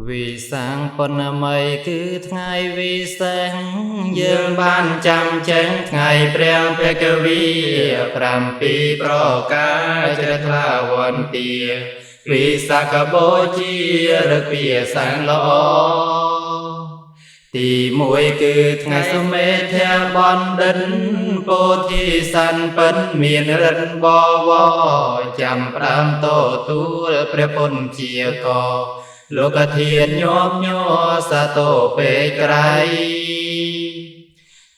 วิสังปนมัยคือថ្ងៃវិសាខយើងបានចាំចេញថ្ងៃព្រះភគវី7ប្រការជ្រះថ្លាវន្តាវិសាខបូជារពាសាំងល្អទី1គឺថ្ងៃសុមេធបណ្ឌិតពោធិស័នពិនមានរិទ្ធបវរចាំប្រាំតទួលព្រះពុនជាកលោកធានញោមញោសតោពេក្រៃ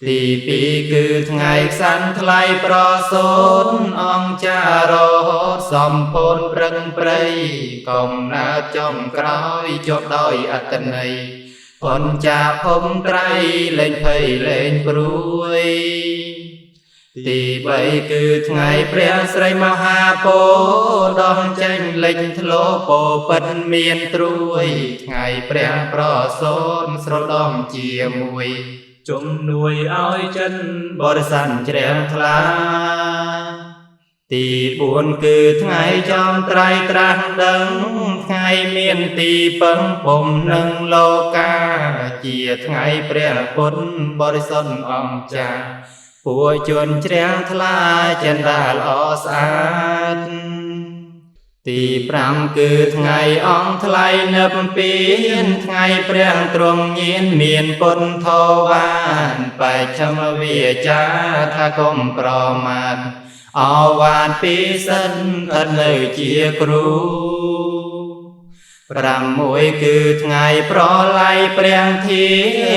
ទី2គឺថ្ងៃក្សាន់ថ្លៃប្រសូតអង្គចារោសំពូនប្រឹងប្រៃកំណើតចំក្រោយជប់ដោយអត្តន័យពនចាភុំត្រៃលែងភ័យលែងព្រួយទី3គឺថ្ងៃព្រះស្រីមហាពោធិ៍ចេញលេចធ្លោពោពិតមានត្រួយថ្ងៃព្រះប្រសូតស្រដំជាមួយជំនួយឲ្យចិនបរិស័នជ្រះថ្លាទី4គឺថ្ងៃចំត្រៃត្រាស់ដឹងថ្ងៃមានទីពឹងពំនឹងលោកាជាថ្ងៃព្រះពុទ្ធបរិសុទ្ធអង្គចាពួកជនជ្រះថ្លាចិនដាល្អស្អាតទី5គឺថ្ងៃអង្គថ្លៃនិព្វានថ្ងៃព្រះទ្រង់ញៀនមានពុទ្ធោវានបច្ឆមវាចាថាកុំប្រមាទអវាទពិសិដ្ឋស្ថិតនៅជាគ្រូ6គឺថ្ងៃប្រឡ័យព្រះធា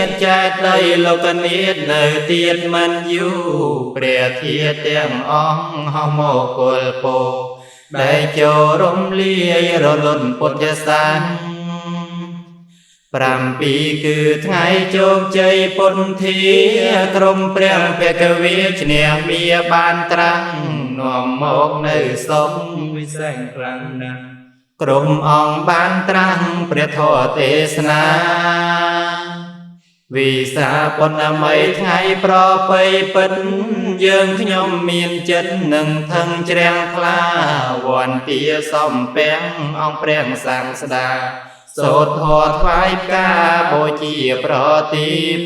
តុចែកដីលោកនាថនៅទៀតមិនយូរព្រះធាតុទាំងអង្គហោះមកគល់ពោដែលចូលរំលាយរលត់ពុទ្ធសាសនា7គឺថ្ងៃជោគជ័យពុន្ធាក្រុមព្រះភគវីឈ្នះមាបានត្រាំងនាំមកនៅសុខវិសេសខ្លាំងណាស់ក្រុមអង្គបានត្រាស់ព្រះធម៌ទេសនាវិសាពនមីថ្ងៃប្រពៃពិតយើងខ្ញុំមានចិត្តនឹងថឹងជ្រះថ្លាវន្តាសំពាំងអង្គព្រះសាងស្តាសូត្រធម៌ថ្វាយផ្កាបូជាប្រទីប